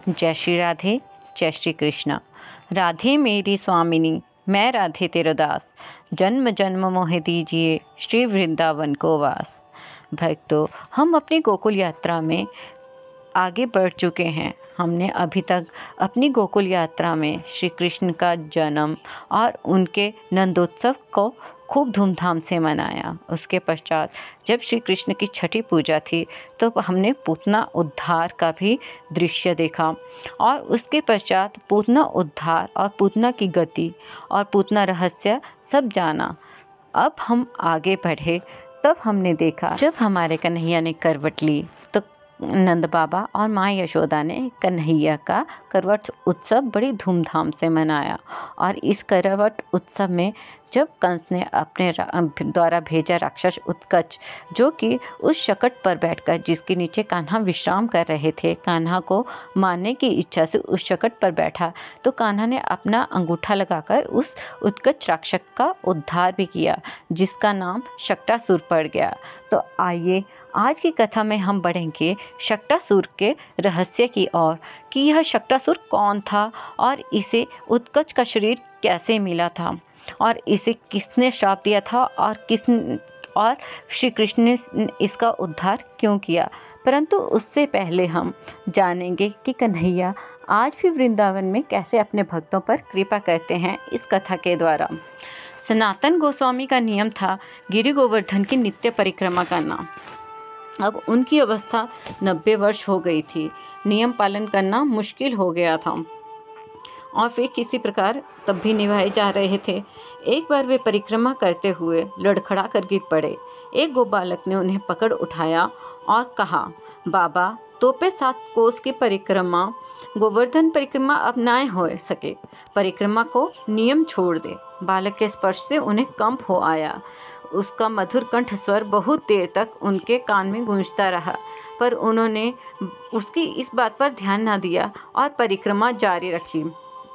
जय श्री राधे, जय श्री कृष्णा। राधे मेरी स्वामिनी, मैं राधे तेरा दास, जन्म जन्म मोहे दीजिए श्री वृंदावन को वास। भक्तों, हम अपनी गोकुल यात्रा में आगे बढ़ चुके हैं। हमने अभी तक अपनी गोकुल यात्रा में श्री कृष्ण का जन्म और उनके नंदोत्सव को खूब धूमधाम से मनाया। उसके पश्चात जब श्री कृष्ण की छठी पूजा थी तो हमने पूतना उद्धार का भी दृश्य देखा और उसके पश्चात पूतना उद्धार और पूतना की गति और पूतना रहस्य सब जाना। अब हम आगे बढ़े तब हमने देखा जब हमारे कन्हैया ने करवट ली तो नंद बाबा और माँ यशोदा ने कन्हैया का करवट उत्सव बड़ी धूमधाम से मनाया। और इस करवट उत्सव में जब कंस ने अपने द्वारा भेजा राक्षस उत्कच, जो कि उस शकट पर बैठकर जिसके नीचे कान्हा विश्राम कर रहे थे, कान्हा को मारने की इच्छा से उस शकट पर बैठा, तो कान्हा ने अपना अंगूठा लगाकर उस उत्कच राक्षस का उद्धार भी किया, जिसका नाम शक्टासुर पड़ गया। तो आइए आज की कथा में हम बढ़ेंगे शक्टासुर के रहस्य की ओर कि यह शक्टासुर कौन था और इसे उत्कच का शरीर कैसे मिला था और इसे किसने श्राप दिया था और श्री कृष्ण ने इसका उद्धार क्यों किया। परंतु उससे पहले हम जानेंगे कि कन्हैया आज भी वृंदावन में कैसे अपने भक्तों पर कृपा करते हैं इस कथा के द्वारा। सनातन गोस्वामी का नियम था गिरि गोवर्धन की नित्य परिक्रमा करना। अब उनकी अवस्था 90 वर्ष हो गई थी। नियम पालन करना मुश्किल हो गया था और वे किसी प्रकार तब भी निभाए जा रहे थे। एक बार वे परिक्रमा करते हुए लड़खड़ा कर गिर पड़े। एक गोबालक ने उन्हें पकड़ उठाया और कहा, बाबा, तोपे 7 कोस की परिक्रमा, गोवर्धन परिक्रमा अब ना हो सके, परिक्रमा को नियम छोड़ दे। बालक के स्पर्श से उन्हें कंप हो आया। उसका मधुर कंठ स्वर बहुत देर तक उनके कान में गूंजता रहा, पर उन्होंने उसकी इस बात पर ध्यान न दिया और परिक्रमा जारी रखी।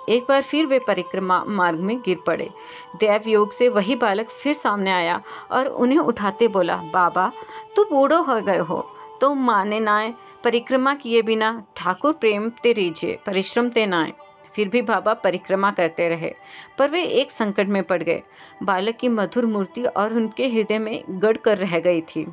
एक बार फिर वे परिक्रमा मार्ग में गिर पड़े। दैव योग से वही बालक फिर सामने आया और उन्हें उठाते बोला, बाबा, तू बूढ़ो हो गए हो, तो माने नाए, परिक्रमा किए बिना ठाकुर प्रेम ते रीझे, परिश्रम ते नाए। फिर भी बाबा परिक्रमा करते रहे, पर वे एक संकट में पड़ गए। बालक की मधुर मूर्ति और उनके हृदय में गड़ कर रह गई थी।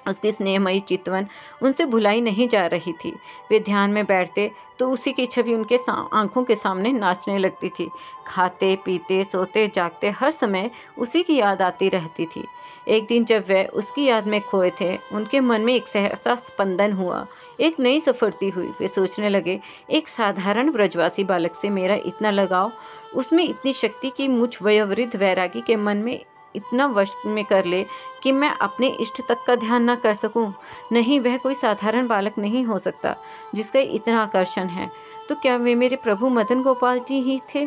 उसकी स्नेहमयी चितवन उनसे भुलाई नहीं जा रही थी। वे ध्यान में बैठते तो उसी की छवि उनके आंखों के सामने नाचने लगती थी। खाते पीते सोते जागते हर समय उसी की याद आती रहती थी। एक दिन जब वे उसकी याद में खोए थे, उनके मन में एक सहसा स्पंदन हुआ, एक नई स्फूर्ति हुई। वे सोचने लगे, एक साधारण ब्रजवासी बालक से मेरा इतना लगाव, उसमें इतनी शक्ति कि मुझ वयोवृद्ध वैरागी के मन में इतना वश में कर ले कि मैं अपने इष्ट तक का ध्यान न कर सकूं। नहीं, वह कोई साधारण बालक नहीं हो सकता जिसका इतना आकर्षण है। तो क्या वे मेरे प्रभु मदन गोपाल जी ही थे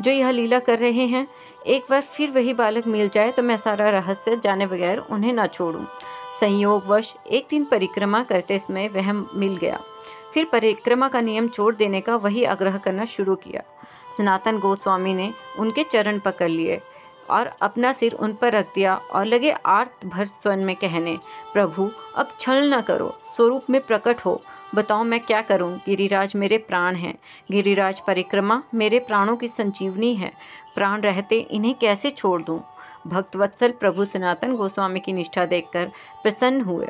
जो यह लीला कर रहे हैं? एक बार फिर वही बालक मिल जाए तो मैं सारा रहस्य जाने बगैर उन्हें न छोड़ूं। संयोगवश एक दिन परिक्रमा करते समय वह मिल गया। फिर परिक्रमा का नियम छोड़ देने का वही आग्रह करना शुरू किया। सनातन गोस्वामी ने उनके चरण पकड़ लिए और अपना सिर उन पर रख दिया और लगे आर्त भर स्वर में कहने, प्रभु, अब छल न करो, स्वरूप में प्रकट हो, बताओ मैं क्या करूं? गिरिराज मेरे प्राण हैं। गिरिराज परिक्रमा मेरे प्राणों की संजीवनी है। प्राण रहते इन्हें कैसे छोड़ दूं? भक्तवत्सल प्रभु सनातन गोस्वामी की निष्ठा देखकर प्रसन्न हुए,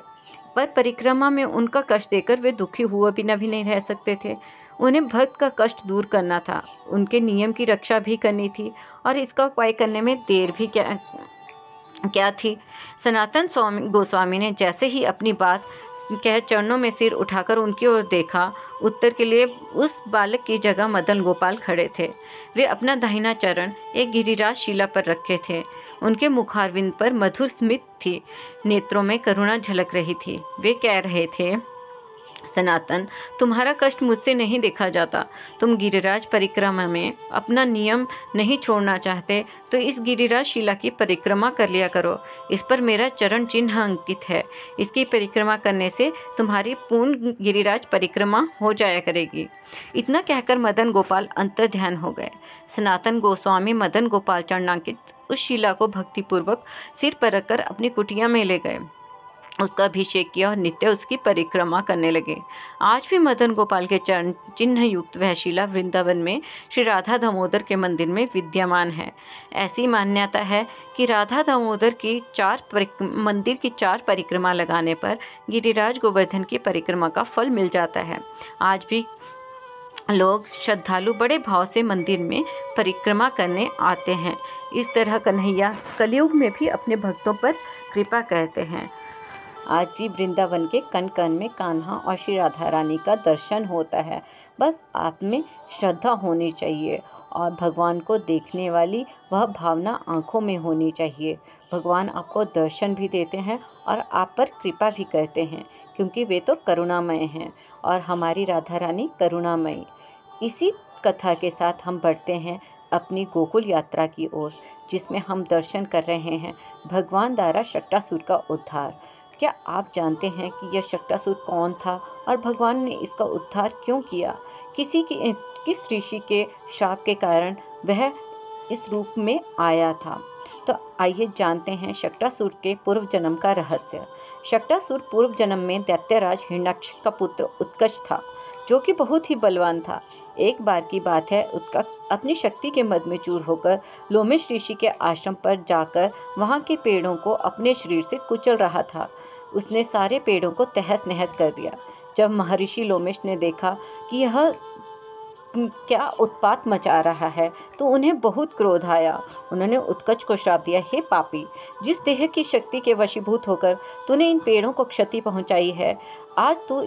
पर परिक्रमा में उनका कष्ट देकर वे दुखी हुए बिना भी नहीं रह सकते थे। उन्हें भक्त का कष्ट दूर करना था, उनके नियम की रक्षा भी करनी थी, और इसका उपाय करने में देर भी क्या थी। सनातन गोस्वामी ने जैसे ही अपनी बात कह चरणों में सिर उठाकर उनकी ओर देखा, उत्तर के लिए उस बालक की जगह मदन गोपाल खड़े थे। वे अपना दाहिना चरण एक गिरिराज शिला पर रखे थे। उनके मुखारविंद पर मधुर स्मित थी, नेत्रों में करुणा झलक रही थी। वे कह रहे थे, सनातन, तुम्हारा कष्ट मुझसे नहीं देखा जाता। तुम गिरिराज परिक्रमा में अपना नियम नहीं छोड़ना चाहते तो इस गिरिराज शिला की परिक्रमा कर लिया करो। इस पर मेरा चरण चिन्ह अंकित है। इसकी परिक्रमा करने से तुम्हारी पूर्ण गिरिराज परिक्रमा हो जाया करेगी। इतना कहकर मदन गोपाल अंतर्ध्यान हो गए। सनातन गोस्वामी मदन गोपाल चरणांकित उस शिला को भक्तिपूर्वक सिर पर रखकर अपनी कुटिया में ले गए। उसका अभिषेक किया और नित्य उसकी परिक्रमा करने लगे। आज भी मदन गोपाल के चरण चिन्ह युक्त वह शिला वृंदावन में श्री राधा दामोदर के मंदिर में विद्यमान है। ऐसी मान्यता है कि राधा दामोदर की मंदिर की 4 परिक्रमा लगाने पर गिरिराज गोवर्धन की परिक्रमा का फल मिल जाता है। आज भी लोग श्रद्धालु बड़े भाव से मंदिर में परिक्रमा करने आते हैं। इस तरह कन्हैया कलयुग में भी अपने भक्तों पर कृपा करते हैं। आज भी वृंदावन के कण कण में कान्हा और श्री राधा रानी का दर्शन होता है। बस आप में श्रद्धा होनी चाहिए और भगवान को देखने वाली वह भावना आँखों में होनी चाहिए। भगवान आपको दर्शन भी देते हैं और आप पर कृपा भी करते हैं, क्योंकि वे तो करुणामय हैं और हमारी राधा रानी करुणामयी। इसी कथा के साथ हम बढ़ते हैं अपनी गोकुल यात्रा की ओर, जिसमें हम दर्शन कर रहे हैं भगवान द्वारा शक्टासुर का उद्धार। क्या आप जानते हैं कि यह शक्टासुर कौन था और भगवान ने इसका उद्धार क्यों किया? किस ऋषि के शाप के कारण वह इस रूप में आया था? तो आइए जानते हैं शक्टासुर के पूर्व जन्म का रहस्य। शक्टासुर पूर्व जन्म में दैत्यराज हिरण्याक्ष का पुत्र उत्कच था, जो कि बहुत ही बलवान था। एक बार की बात है, उत्कच अपनी शक्ति के मद में चूर होकर लोमेश ऋषि के आश्रम पर जाकर वहाँ के पेड़ों को अपने शरीर से कुचल रहा था। उसने सारे पेड़ों को तहस नहस कर दिया। जब महर्षि लोमेश ने देखा कि यह क्या उत्पात मचा रहा है, तो उन्हें बहुत क्रोध आया। उन्होंने उत्कच को श्राप दिया, हे पापी, जिस देह की शक्ति के वशीभूत होकर तूने इन पेड़ों को क्षति पहुंचाई है, आज तू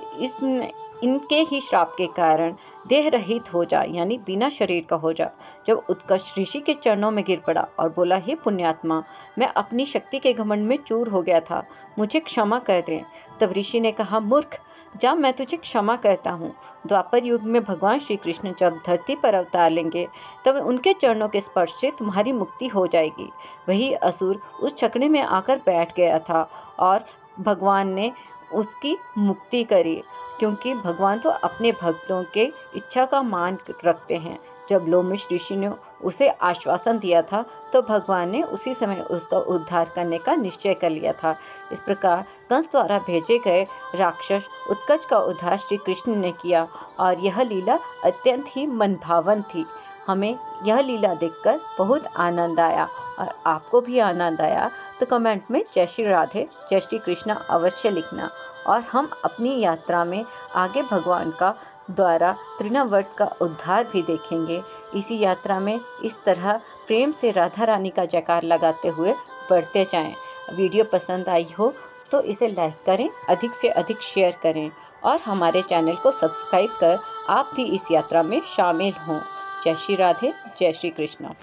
इनके ही श्राप के कारण देह रहित हो जा, यानी बिना शरीर का हो जा। जब उत्कच ऋषि के चरणों में गिर पड़ा और बोला, हे पुण्यात्मा, मैं अपनी शक्ति के घमंड में चूर हो गया था, मुझे क्षमा कर दें। तब ऋषि ने कहा, मूर्ख, जा, मैं तुझे क्षमा करता हूँ। द्वापर युग में भगवान श्री कृष्ण जब धरती पर अवतार लेंगे, तब उनके चरणों के स्पर्श से तुम्हारी मुक्ति हो जाएगी। वही असुर उस छकड़े में आकर बैठ गया था और भगवान ने उसकी मुक्ति करी, क्योंकि भगवान तो अपने भक्तों के इच्छा का मान रखते हैं। जब लोमेश ऋषि ने उसे आश्वासन दिया था, तो भगवान ने उसी समय उसका उद्धार करने का निश्चय कर लिया था। इस प्रकार कंस द्वारा भेजे गए राक्षस उत्कच का उद्धार श्री कृष्ण ने किया और यह लीला अत्यंत ही मनभावन थी। हमें यह लीला देखकर बहुत आनंद आया और आपको भी आनंद आया तो कमेंट में जय श्री राधे, जय श्री कृष्णा अवश्य लिखना। और हम अपनी यात्रा में आगे भगवान का द्वारा तृणावर्त का उद्धार भी देखेंगे। इसी यात्रा में इस तरह प्रेम से राधा रानी का जयकार लगाते हुए बढ़ते जाएं। वीडियो पसंद आई हो तो इसे लाइक करें, अधिक से अधिक शेयर करें और हमारे चैनल को सब्सक्राइब कर आप भी इस यात्रा में शामिल हों। जय श्री राधे, जय श्री कृष्णा।